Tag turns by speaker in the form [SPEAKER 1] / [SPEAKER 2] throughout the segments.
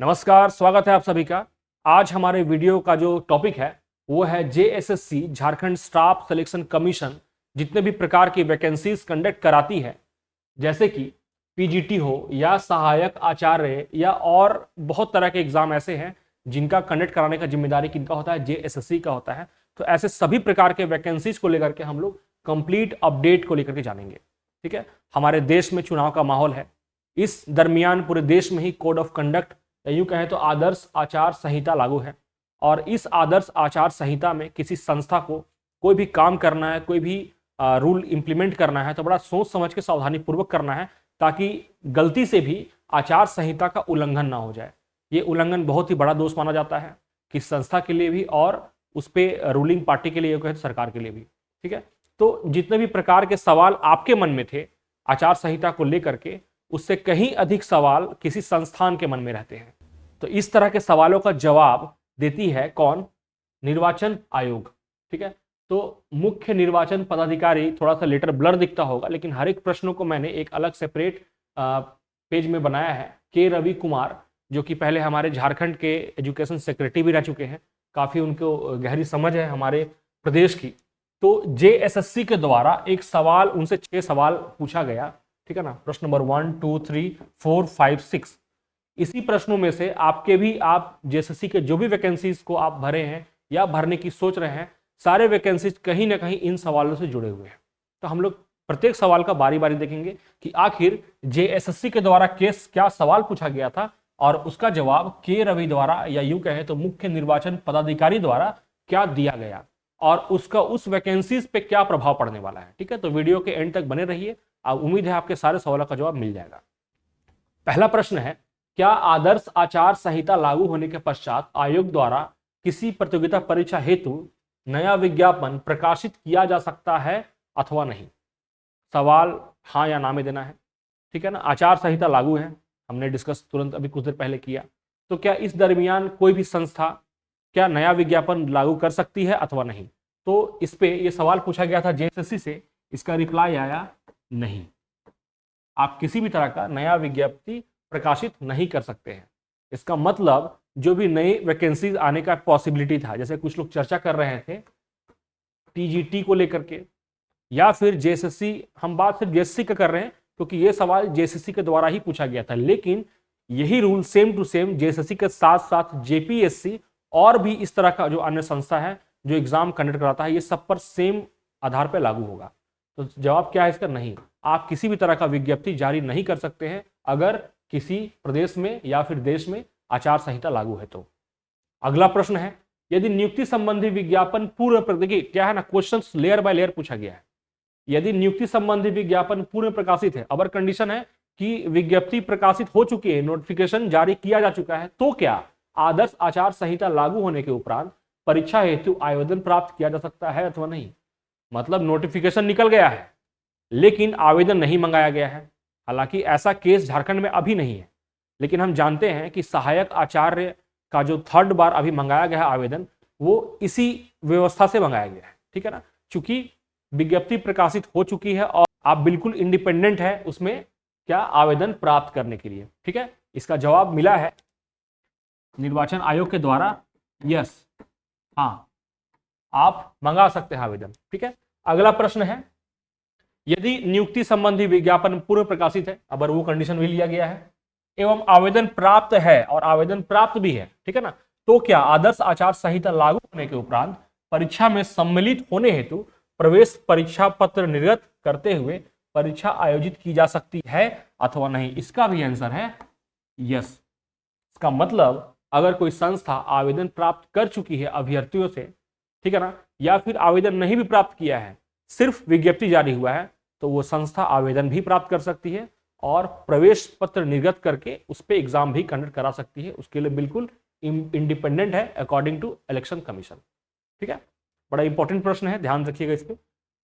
[SPEAKER 1] नमस्कार, स्वागत है आप सभी का। आज हमारे वीडियो का जो टॉपिक है वो है JSSC Jharkhand staff selection commission जितने भी प्रकार की वैकेंसीज कंडक्ट कराती है, जैसे कि पीजीटी हो या सहायक आचार्य या और बहुत तरह के एग्जाम ऐसे हैं जिनका कंडक्ट कराने का जिम्मेदारी किनका होता है, जेएसएससी का होता है। तो ऐसे सभी प्रकार के वैकेंसीज को लेकर के हम लोग कंप्लीट अपडेट को लेकर के जानेंगे। ठीक है, हमारे देश में चुनाव का माहौल है, इस दरमियान पूरे देश में ही कोड ऑफ कंडक्ट या यूं कहें तो आदर्श आचार संहिता लागू है। और इस आदर्श आचार संहिता में किसी संस्था को कोई भी काम करना है, कोई भी रूल इंप्लीमेंट करना है तो बड़ा सोच समझ के सावधानी पूर्वक करना है, ताकि गलती से भी आचार संहिता का उल्लंघन ना हो जाए। ये उल्लंघन बहुत ही बड़ा दोष माना जाता है किस संस्था के लिए भी और उस पर रूलिंग पार्टी के लिए, कहे तो सरकार के लिए भी। ठीक है, तो जितने भी प्रकार के सवाल आपके मन में थे आचार संहिता को लेकर के, उससे कहीं अधिक सवाल किसी संस्थान के मन में रहते हैं। तो इस तरह के सवालों का जवाब देती है कौन? निर्वाचन आयोग। ठीक है, तो मुख्य निर्वाचन पदाधिकारी, थोड़ा सा लेटर ब्लर दिखता होगा लेकिन हर एक प्रश्नों को मैंने एक अलग सेपरेट पेज में बनाया है। के रवि कुमार, जो कि पहले हमारे झारखंड के एजुकेशन सेक्रेटरी भी रह चुके हैं, काफी उनको गहरी समझ है हमारे प्रदेश की। तो जेएसएससी के द्वारा एक सवाल, उनसे 6 सवाल पूछा गया। ठीक है ना, प्रश्न नंबर 1, 2, 3, 4, 5, 6। इसी प्रश्नों में से आपके भी, आप जेएसएससी के जो भी वैकेंसीज को आप भरे हैं या भरने की सोच रहे हैं, सारे वैकेंसीज कहीं ना कहीं इन सवालों से जुड़े हुए हैं। तो हम लोग प्रत्येक सवाल का बारी बारी देखेंगे कि आखिर जेएसएससी के द्वारा क्या सवाल पूछा गया था और उसका जवाब के रवि द्वारा या यूं कहें तो मुख्य निर्वाचन पदाधिकारी द्वारा क्या दिया गया और उसका उस वैकेंसीज पे क्या प्रभाव पड़ने वाला है। ठीक है, तो वीडियो के एंड तक बने रहिए, उम्मीद है आपके सारे सवालों का जवाब मिल जाएगा। पहला प्रश्न है, क्या आदर्श आचार संहिता लागू होने के पश्चात आयोग द्वारा किसी प्रतियोगिता परीक्षा हेतु नया विज्ञापन प्रकाशित किया जा सकता है अथवा नहीं? सवाल हाँ या ना में देना है। ठीक है ना, आचार संहिता लागू है, हमने डिस्कस तुरंत अभी कुछ देर पहले किया। तो क्या इस दरमियान कोई भी संस्था क्या नया विज्ञापन लागू कर सकती है अथवा नहीं? तो इस पे ये सवाल पूछा गया था जेएसएससी से, इसका रिप्लाई आया नहीं। आप किसी भी तरह का नया विज्ञप्ति प्रकाशित नहीं कर सकते हैं। इसका मतलब जो भी नई वैकेंसीज आने का पॉसिबिलिटी था, जैसे कुछ लोग चर्चा कर रहे थे टीजीटी को लेकर के या फिर जेएसएससी, हम बात सिर्फ जेएसएससी का कर रहे हैं क्योंकि ये सवाल जेएसएससी के द्वारा ही पूछा गया था, लेकिन यही rule same to same JSSC के साथ साथ जेपीएससी और भी इस तरह का जो अन्य संस्था है जो एग्जाम कंडक्ट कराता है, ये सब पर सेम आधार पर लागू होगा। तो जवाब क्या है इसका? नहीं। आप किसी भी तरह का विज्ञप्ति जारी नहीं कर सकते हैं अगर किसी प्रदेश में या फिर देश में आचार संहिता लागू है तो। अगला प्रश्न है, यदि नियुक्ति संबंधी विज्ञापन पूर्व, देखिए क्या है ना, क्वेश्चंस लेयर बाय लेयर पूछा गया है। यदि नियुक्ति संबंधी विज्ञापन पूर्व प्रकाशित है, अगर कंडीशन है कि विज्ञप्ति प्रकाशित हो चुकी है, नोटिफिकेशन जारी किया जा चुका है, तो क्या आदर्श आचार संहिता लागू होने के उपरांत परीक्षा हेतु आवेदन प्राप्त किया जा सकता है अथवा नहीं? मतलब नोटिफिकेशन निकल गया है लेकिन आवेदन नहीं मंगाया गया है। हालांकि ऐसा केस झारखंड में अभी नहीं है, लेकिन हम जानते हैं कि सहायक आचार्य का जो 3rd बार अभी मंगाया गया है आवेदन, वो इसी व्यवस्था से मंगाया गया है। ठीक है ना, चूंकि विज्ञप्ति प्रकाशित हो चुकी है और आप बिल्कुल इंडिपेंडेंट है उसमें क्या आवेदन प्राप्त करने के लिए। ठीक है, इसका जवाब मिला है निर्वाचन आयोग के द्वारा, यस, हाँ, आप मंगा सकते हैं आवेदन। ठीक है, अगला प्रश्न है, यदि नियुक्ति संबंधी विज्ञापन पूर्व प्रकाशित है, अगर वो कंडीशन भी लिया गया है, एवं आवेदन प्राप्त है और आवेदन प्राप्त भी है, ठीक है ना, तो क्या आदर्श आचार संहिता लागू होने के उपरांत परीक्षा में सम्मिलित होने हेतु प्रवेश परीक्षा पत्र निर्गत करते हुए परीक्षा आयोजित की जा सकती है अथवा नहीं? इसका भी आंसर है यस। इसका मतलब अगर कोई संस्था आवेदन प्राप्त कर चुकी है अभ्यर्थियों से, ठीक है ना, या फिर आवेदन नहीं भी प्राप्त किया है, सिर्फ विज्ञप्ति जारी हुआ है, तो वो संस्था आवेदन भी प्राप्त कर सकती है और प्रवेश पत्र निर्गत करके उस पर एग्जाम भी कंडक्ट करा सकती है। उसके लिए बिल्कुल इंडिपेंडेंट है अकॉर्डिंग टू इलेक्शन कमीशन। ठीक है, बड़ा इंपॉर्टेंट प्रश्न है, ध्यान रखिएगा इस पे।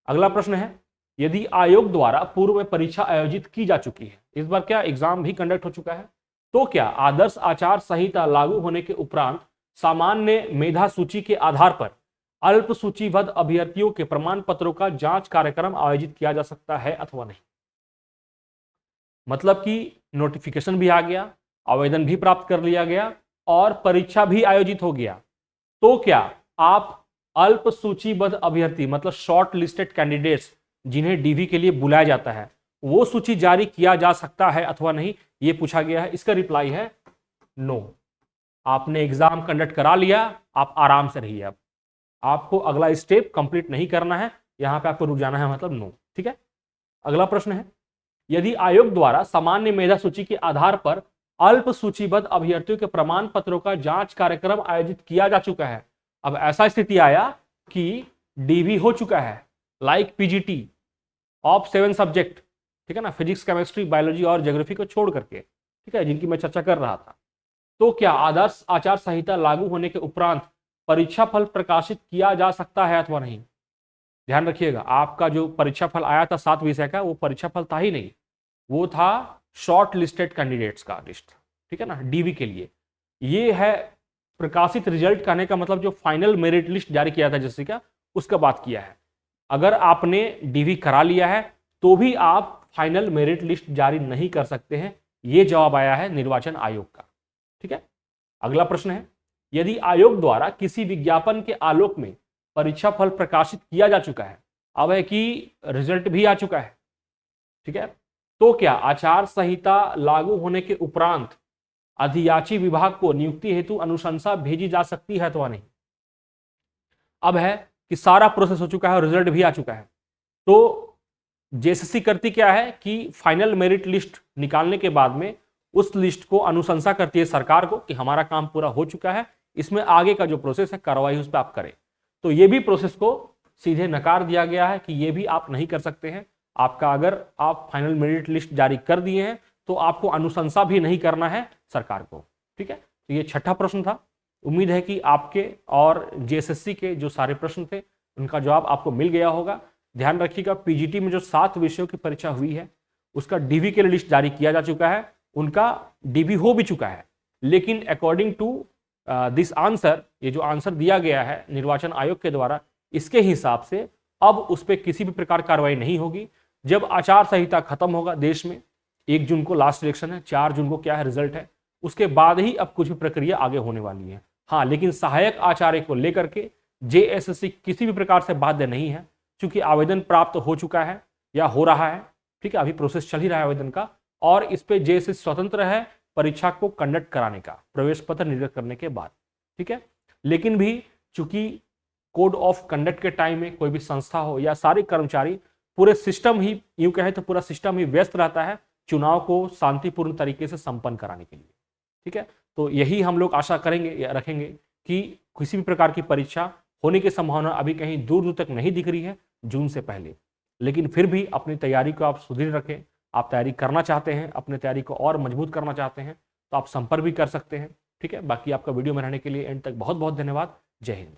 [SPEAKER 1] अगला प्रश्न है, यदि आयोग द्वारा पूर्व में परीक्षा आयोजित की जा चुकी है, इस बार क्या एग्जाम भी कंडक्ट हो चुका है, तो क्या आदर्श आचार संहिता लागू होने के उपरांत सामान्य मेधा सूची के आधार पर अल्प सूचीबद्ध अभ्यर्थियों के प्रमाण पत्रों का जांच कार्यक्रम आयोजित किया जा सकता है अथवा नहीं? मतलब कि नोटिफिकेशन भी आ गया आवेदन भी प्राप्त कर लिया गया और परीक्षा भी आयोजित हो गया, तो क्या आप अल्प सूचीबद्ध अभ्यर्थी मतलब शॉर्ट लिस्टेड कैंडिडेट्स जिन्हें डीवी के लिए बुलाया जाता है वो सूची जारी किया जा सकता है अथवा नहीं, ये पूछा गया है। इसका रिप्लाई है नो। आपने एग्जाम कंडक्ट करा लिया, आप आराम से रहिए। अब आपको अगला स्टेप कंप्लीट नहीं करना है, यहां पे आपको रुक जाना है, मतलब नो। ठीक है, अगला प्रश्न है, यदि आयोग द्वारा सामान्य मेधा सूची के आधार पर अल्प सूचीबद्ध अभ्यर्थियों के प्रमाण पत्रों का जांच कार्यक्रम आयोजित किया जा चुका है। अब ऐसा स्थिति आया कि डीवी हो चुका है, लाइक पीजीटी ऑफ 7 सब्जेक्ट, ठीक है ना, फिजिक्स, केमिस्ट्री, बायोलॉजी और ज्योग्राफी को छोड़ करके, ठीक है, जिनकी मैं चर्चा कर रहा था। तो क्या आदर्श आचार संहिता लागू होने के उपरांत परीक्षा फल प्रकाशित किया जा सकता है अथवा नहीं? ध्यान रखिएगा, आपका जो परीक्षा फल आया था 7 विषय का, वो परीक्षा फल था ही नहीं, वो था शॉर्ट लिस्टेड कैंडिडेट्स का लिस्ट, ठीक है ना, डीवी के लिए। ये है प्रकाशित रिजल्ट, कहने का मतलब जो फाइनल मेरिट लिस्ट जारी किया था जैसे का, उसका बात किया है। अगर आपने डीवी करा लिया है तो भी आप फाइनल मेरिट लिस्ट जारी नहीं कर सकते हैं, ये जवाब आया है निर्वाचन आयोग का। ठीक है, अगला प्रश्न है, यदि आयोग द्वारा किसी विज्ञापन के आलोक में परीक्षा फल प्रकाशित किया जा चुका है, अब है कि रिजल्ट भी आ चुका है, ठीक है, तो क्या आचार संहिता लागू होने के उपरांत अधियाची विभाग को नियुक्ति हेतु अनुशंसा भेजी जा सकती है अथवा नहीं? अब है कि सारा प्रोसेस हो चुका है और रिजल्ट भी आ चुका है, तो जेएसएससी करती क्या है कि फाइनल मेरिट लिस्ट निकालने के बाद में उस लिस्ट को अनुशंसा करती है सरकार को कि हमारा काम पूरा हो चुका है, इसमें आगे का जो प्रोसेस है कार्रवाई उस पर आप करें। तो ये भी प्रोसेस को सीधे नकार दिया गया है कि ये भी आप नहीं कर सकते हैं। आपका अगर आप फाइनल मेरिट लिस्ट जारी कर दिए हैं तो आपको अनुशंसा भी नहीं करना है सरकार को। ठीक है, तो ये छठा प्रश्न था। उम्मीद है कि आपके और जेएसएससी के जो सारे प्रश्न थे उनका जवाब आपको मिल गया होगा। ध्यान रखिएगा, पीजीटी में जो 7 विषयों की परीक्षा हुई है उसका डीवी के लिए लिस्ट जारी किया जा चुका है, उनका डीवी हो भी चुका है, लेकिन अकॉर्डिंग टू दिस आंसर, ये जो आंसर दिया गया है निर्वाचन आयोग के द्वारा, इसके हिसाब से अब उस पर किसी भी प्रकार कार्रवाई नहीं होगी। जब आचार संहिता खत्म होगा देश में, 1 जून को लास्ट इलेक्शन है, 4 जून को क्या है रिजल्ट है, उसके बाद ही अब कुछ भी प्रक्रिया आगे होने वाली है। हाँ, लेकिन सहायक आचार्य को लेकर के जेएसएससी किसी भी प्रकार से बाध्य नहीं है, क्योंकि आवेदन प्राप्त हो चुका है या हो रहा है। ठीक है, अभी प्रोसेस चल ही रहा है आवेदन का, और इस पे जेएसएससी स्वतंत्र है परीक्षा को कंडक्ट कराने का, प्रवेश पत्र निर्गत करने के बाद। ठीक है, लेकिन भी चूंकि कोड ऑफ कंडक्ट के टाइम में कोई भी संस्था हो या सारे कर्मचारी, पूरे सिस्टम ही, यूं कहें तो पूरा सिस्टम ही व्यस्त रहता है चुनाव को शांतिपूर्ण तरीके से संपन्न कराने के लिए। ठीक है, तो यही हम लोग आशा करेंगे या रखेंगे कि किसी भी प्रकार की परीक्षा होने की संभावना अभी कहीं दूर दूर तक नहीं दिख रही है जून से पहले, लेकिन फिर भी अपनी तैयारी को आप सुदृढ़ रखें। आप तैयारी करना चाहते हैं, अपनी तैयारी को और मजबूत करना चाहते हैं, तो आप संपर्क भी कर सकते हैं। ठीक है, बाकी आपका वीडियो में रहने के लिए एंड तक बहुत बहुत धन्यवाद। जय हिंद।